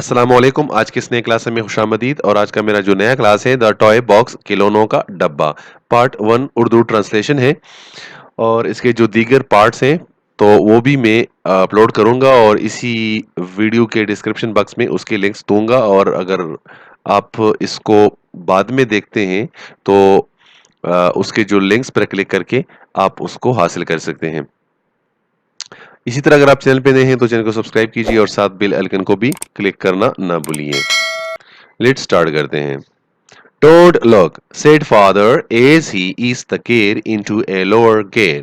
अस्सलाम वालेकुम। आज की स्नेक क्लास में खुशामदीद। और आज का मेरा जो नया क्लास है द टॉय बॉक्स खिलौनों का डब्बा पार्ट 1 उर्दू ट्रांसलेशन है। और इसके जो दीगर पार्ट्स हैं तो वो भी मैं अपलोड करूंगा और इसी वीडियो के डिस्क्रिप्शन बॉक्स में उसके लिंक्स दूंगा। और अगर आप इसको बाद में देखते हैं तो उसके जो लिंक्स पर क्लिक करके आप उसको हासिल कर सकते हैं। इसी तरह अगर आप चैनल पे नए हैं तो चैनल को सब्सक्राइब कीजिए और साथ बेल आइकन को भी क्लिक करना ना भूलिए। लेट्स स्टार्ट करते हैं। Don't look, said father as he eased the gear into a lower gear.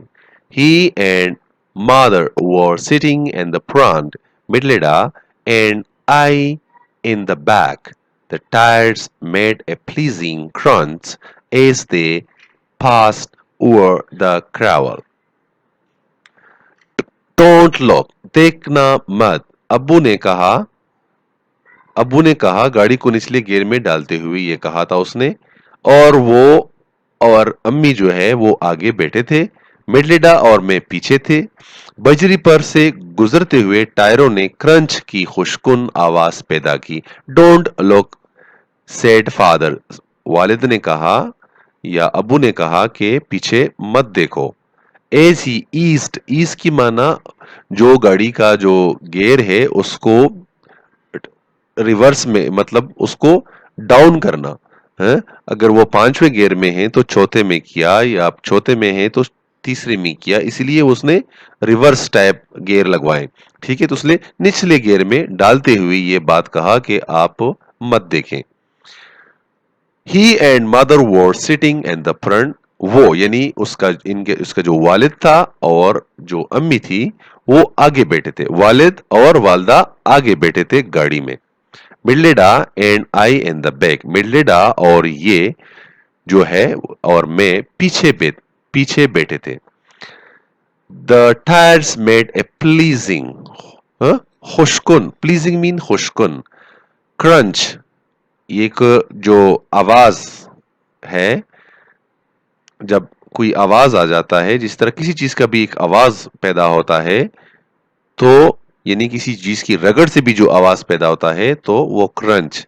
He and mother were sitting in the front, Midleda and I in the back. The tires made a pleasing crunch as they passed over the gravel. Don't look, देखना मत, अब्बू ने कहा गाड़ी को निचले gear में डालते हुए ये कहा था उसने। और वो और अम्मी जो है वो आगे बैठे थे, मिडलिडा और मैं पीछे थे। बजरी पर से गुजरते हुए टायरों ने क्रंच की खुशकुन आवाज पैदा की। डोंट लुक, सेड फादर, वालिद ने कहा या अब्बू ने कहा कि पीछे मत देखो। एज ही ईस्ट की माना जो गाड़ी का जो गियर है उसको रिवर्स में, मतलब उसको डाउन करना है। अगर वो पांचवें गियर में है तो चौथे में किया, या आप चौथे में है तो तीसरे में किया, इसलिए उसने रिवर्स टाइप गियर लगवाए। ठीक है, तो उसने निचले गियर में डालते हुए ये बात कहा कि आप मत देखें। He and mother were sitting in the front, वो यानी उसका जो वालिद था और जो अम्मी थी वो आगे बैठे थे। वालिद और वालदा आगे बैठे थे गाड़ी में। Matilda and I in the back, Matilda और ये जो है और मैं पीछे बैठे थे। The tyres made a pleasing, खुशकुन, प्लीजिंग मीन खुशकुन, क्रंच एक जो आवाज है, जब कोई आवाज आ जाता है, जिस तरह किसी चीज का भी एक आवाज पैदा होता है तो यानी किसी चीज की रगड़ से भी जो आवाज पैदा होता है तो वो crunch.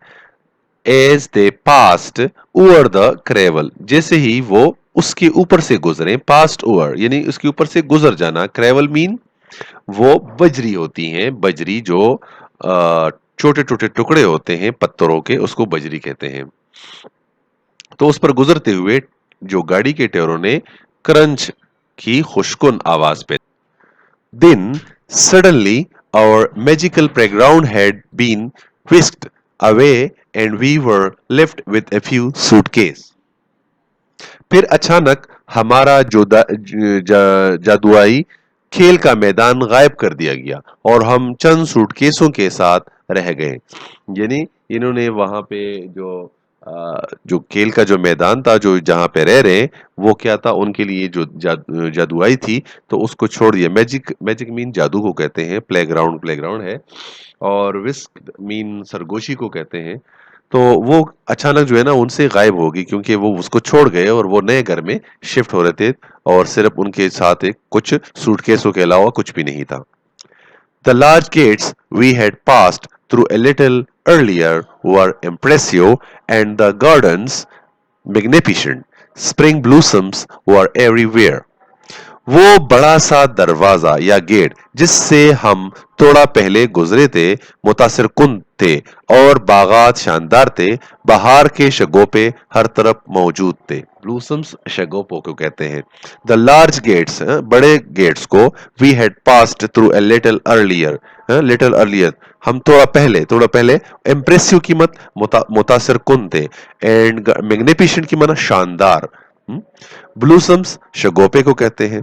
As they passed over the gravel, जैसे ही वो उसके ऊपर से गुजरे, पास्ट ओवर यानी उसके ऊपर से गुजर जाना। क्रेवल मीन वो बजरी होती हैं, बजरी जो छोटे छोटे टुकड़े होते हैं पत्थरों के, उसको बजरी कहते हैं। तो उस पर गुजरते हुए जो गाड़ी के टायरों ने क्रंच की खुशकुन आवाज पे। Then suddenly our magical playground had been whisked away and we were left with a few suitcases. फिर अचानक हमारा जो जादुई खेल का मैदान गायब कर दिया गया और हम चंद सूटकेसों के साथ रह गए। यानी इन्होंने वहां पे जो खेल का जो मैदान था, जो जहां पे रह रहे वो क्या था उनके लिए जो जादुआई थी तो उसको छोड़ दिया। मैजिक मीन जादू को कहते हैं, प्लेग्राउंड है। और विस्क मीन सरगोशी को कहते हैं। तो वो अचानक जो है ना उनसे गायब होगी क्योंकि वो उसको छोड़ गए और वो नए घर में शिफ्ट हो रहे थे और सिर्फ उनके साथ एक कुछ सूटकेसों के अलावा कुछ भी नहीं था। The large gates we had passed through a little earlier were impressive and the gardens magnificent. Spring blossoms were everywhere. वो बड़ा सा दरवाजा या गेट जिससे हम थोड़ा पहले गुजरे थे मुतासिर कुन थे और बागात शानदार थे। बहार के शगोपे हर तरफ मौजूद थे। ब्लूसम्स शगोपों को कहते हैं। द लार्ज गेट्स, बड़े गेट्स को, we had passed through a little earlier, हम थोड़ा पहले इम्प्रेसिव की मत मुतासिर कुन थे, एंड मैग्निफिसेंट की माना शानदार। ब्लूसम्स शगोपे को कहते हैं,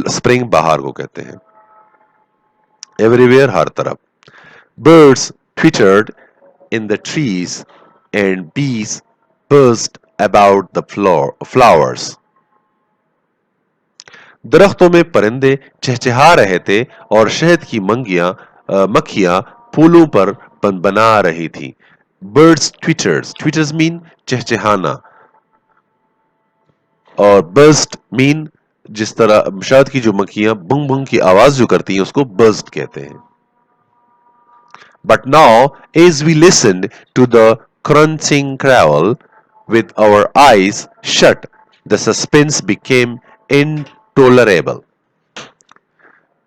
स्प्रिंग बहार को कहते हैं। एवरीवेयर हर तरफ। Birds twittered in the trees and bees buzzed about the flowers. दरख्तों में परिंदे चहचहा रहे थे और शहद की मक्खियां फूलों पर बना रही थी। बर्ड्स ट्विटर्स मीन चहचहाना, और बर्स्ट मीन जिस तरह शहद की जो मक्खियां बुंग बुंग की आवाज जो करती हैं उसको बर्स्ट कहते हैं। But now, as we listened to the crunching crawl with our eyes shut, the suspense became intolerable.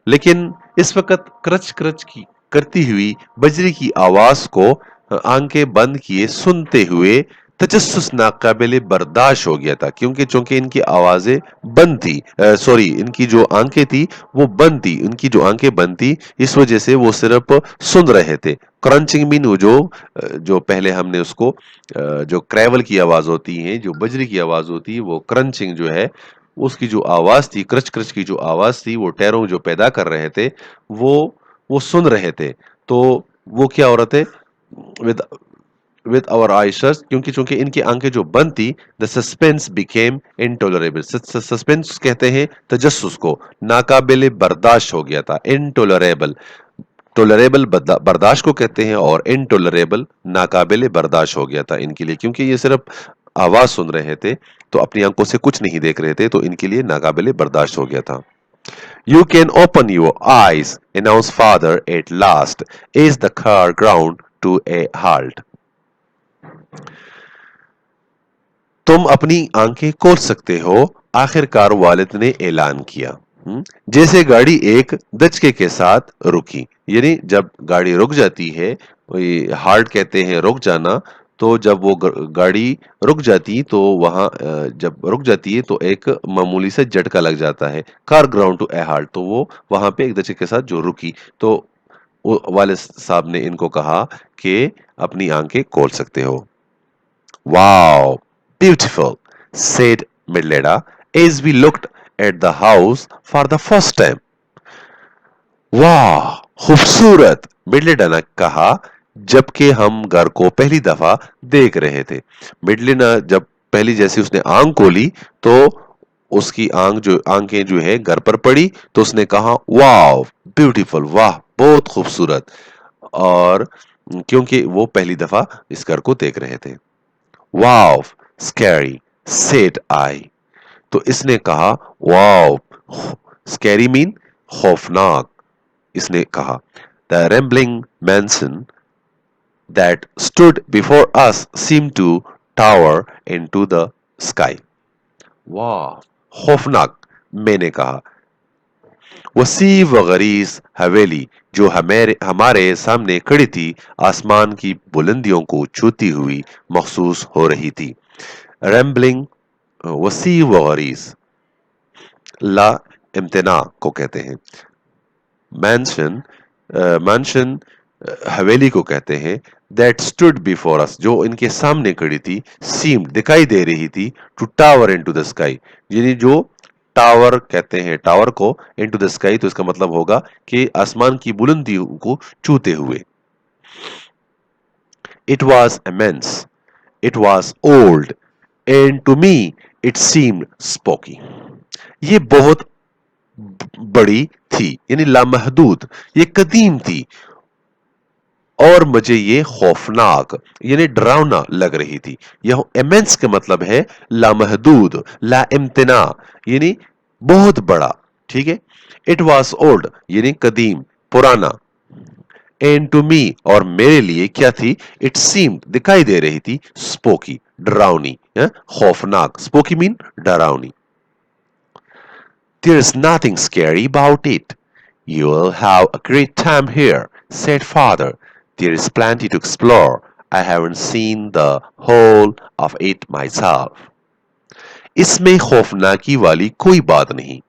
लेकिन इस वक्त क्रच क्रच की करती हुई बजरी की आवाज को आंखें बंद किए सुनते हुए तजस्सुस नाकाबिले बर्दाश्त हो गया था, क्योंकि चूंकि इनकी आवाजें बंद थी, सॉरी, इनकी जो आंखें थी वो बंद थी, इनकी जो आंखें बंद थी, इस वजह से वो सिर्फ सुन रहे थे। क्रंचिंग मीन वो जो पहले हमने उसको जो क्रैवल की आवाज होती है, जो बजरी की आवाज होती है, वो क्रंचिंग जो है उसकी जो आवाज थी, क्रच क्रच की जो आवाज थी, वो टैरों जो पैदा कर रहे थे, वो वो सुन रहे थे। तो वो क्या हो रहे थे? With with our eye shuts, क्योंकि चूंकि इनकी आंखें जो बंद थी, the suspense became intolerable. Suspense कहते हैं तजस्सुस को, नाकाबिले बर्दाश्त हो गया था, इनटॉलरेबल। टॉलरेबल बर्दाश्त को कहते हैं, और इनटॉलरेबल नाकाबिले बर्दाश्त हो गया था इनके लिए, क्योंकि ये सिर्फ आवाज सुन रहे थे, तो अपनी आंखों से कुछ नहीं देख रहे थे, तो इनके लिए नाकाबिले बर्दाश्त हो गया था। You can open your eyes, announced father at last, as the car ground to a halt. तुम अपनी आंखें खोल सकते हो, आखिरकार वालिद ने ऐलान किया। जैसे गाड़ी एक दचके के साथ रुकी, यानी जब गाड़ी रुक जाती है, हार्ट कहते हैं रुक जाना, तो जब वो गाड़ी रुक जाती तो वहां जब रुक जाती है तो एक मामूली से झटका लग जाता है, car ground to a halt, तो वो वहां पे एक दचके के साथ जो रुकी, तो वालिद साहब ने इनको कहा कि अपनी आंखें खोल सकते हो। Wow, beautiful, said Midleda as we looked at the house for the first time. वाह, खूबसूरत, मिडलेडा ने कहा जबकि हम घर को पहली दफा देख रहे थे। मिडलेडा जब पहली जैसी उसने आंख खोली तो उसकी आंखें जो है घर पर पड़ी, तो उसने कहा वाह ब्यूटीफुल, वाह बहुत खूबसूरत, और क्योंकि वो पहली दफा इस घर को देख रहे थे। Wow, scary, said I. तो इसने कहा wow, scary mean खौफनाक, इसने कहा। The rambling mansion that stood before us seemed to tower into the sky. वाह, खौफनाक, मैंने कहा। वसी व गरीज हवेली जो हमारे सामने खड़ी थी, आसमान की बुलंदियों को छूती हुई महसूस हो रही थी। रैम्बलिंग वसी व गरीज ला इम्तना को कहते हैं। मैंशन मैंशन हवेली को कहते हैं। दैट स्टूड बिफोर अस जो इनके सामने खड़ी थी, सीम्ड दिखाई दे रही थी, to tower into the sky, यानी जो टावर कहते हैं टावर को, इनटू द स्काई, तो इसका मतलब होगा कि आसमान की बुलंदियों को छूते हुए। It was immense, it was old, and to me it seemed spooky. ये बहुत बड़ी थी, यानी लामहदूद, ये कदीम थी, और मुझे ये खौफनाक यानी डरावना लग रही थी। यह इमेंस का मतलब है लामहदूद, ला इम्तना यानी बहुत बड़ा, ठीक है। इट वॉज ओल्ड यानी कदीम, पुराना। एंड टू मी और मेरे लिए क्या थी? इट सीम्ड दिखाई दे रही थी, स्पोकी डरावनी, खौफनाक। स्पोकी मीन डरावनी। There's nothing scary about it. You'll have a great time here, said father. There is plenty to explore. I haven't seen the whole of it myself. इसमें खौफनाकी वाली कोई बात नहीं,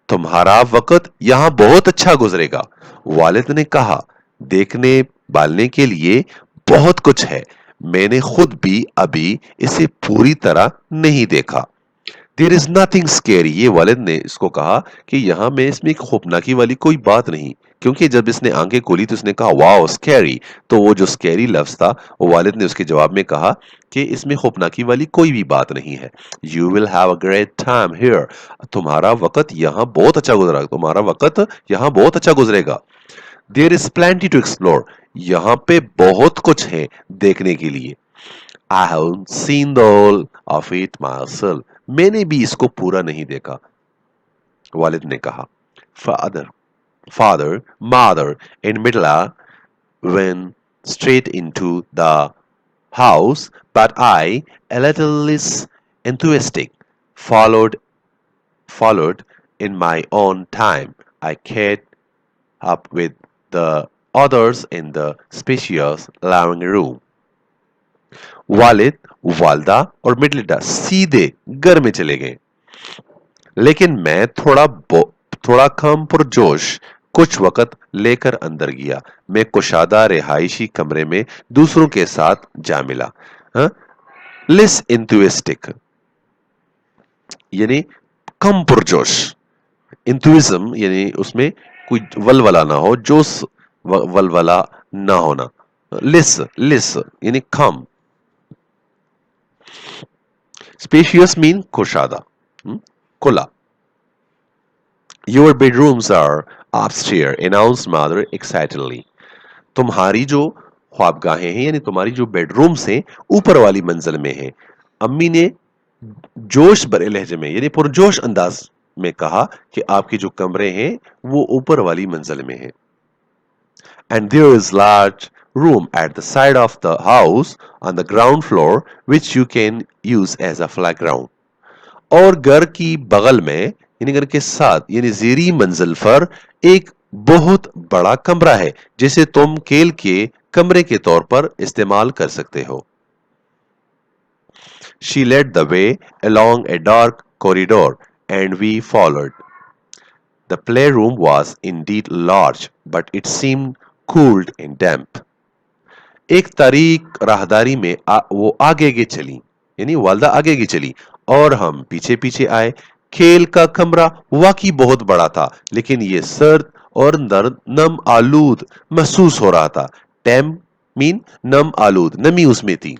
तुम्हारा वक्त यहाँ बहुत अच्छा गुजरेगा, वालिद ने कहा। देखने बालने के लिए बहुत कुछ है, मैंने खुद भी अभी इसे पूरी तरह नहीं देखा। देयर इज नथिंग स्केरी, ये वालिद ने इसको कहा कि यहाँ में इसमें खौफनाकी वाली कोई बात नहीं, क्योंकि जब इसने आंखें खोली तो इसने कहा वाओ स्कैरी, तो वो जो स्कैरी लफ्ज था वो वालिद ने उसके जवाब में कहा कि इसमें खौफनाकी वाली कोई भी बात नहीं है। You will have a great time here, तुम्हारा वक्त यहाँ बहुत अच्छा गुजरा, तुम्हारा वक्त यहाँ बहुत अच्छा गुजरेगा। There is plenty to explore, यहाँ पे बहुत कुछ है देखने के लिए। I haven't seen the whole of it myself. मैंने भी इसको पूरा नहीं देखा, वालिद ने कहा। Father, mother, and Midla went straight into the house, but I, a little less enthusiastic, followed in my own time. I caught up with the others in the spacious living room. वालिद, वालदा और मिडलिडा सीधे घर में चले गए, लेकिन मैं थोड़ा कम पुरजोश कुछ वक्त लेकर अंदर गया। मैं कुशादा रिहायशी कमरे में दूसरों के साथ जा मिला। लिस इंथुइस्टिक यानी कम पुरजोश, इंथुइज्म यानी उसमें कोई वलवला ना हो, जोश वलवला ना होना। लिस लिस यानी कम। स्पेशियस मीन कुशादा, खुला। Your bedrooms are upstairs, announced mother excitedly. तुम्हारी जो ख्वाबगाहें हैं यानी तुम्हारी जो बेडरूम्स हैं ऊपर वाली मंजिल में हैं। अम्मी ने जोश भरे लहजे में यानी पुरजोश अंदाज में कहा कि आपके जो कमरे हैं वो ऊपर वाली मंजिल में हैं। And there is large room at the side of the house on the ground floor which you can use as a playground. और घर की बगल में यानी घर के साथ यानी ज़ेरी मंजिल पर एक बहुत बड़ा कमरा है जिसे तुम खेल के कमरे के तौर पर इस्तेमाल कर सकते हो। She led the way along a dark corridor and we followed. The playroom was indeed large, but it seemed cooled and damp. एक तारीक राहदारी में वो आगे चली यानी वालदा आगे चली और हम पीछे पीछे आए। खेल का कमरा वाकई बहुत बड़ा था, लेकिन ये सर्द और नम आलूद महसूस हो रहा था। टैम मीन नम आलूद, नमी उसमें थी।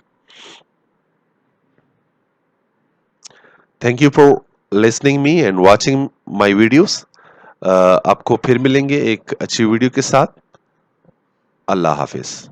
Thank you for listening me and watching my videos. आपको फिर मिलेंगे एक अच्छी वीडियो के साथ। अल्लाह हाफिज।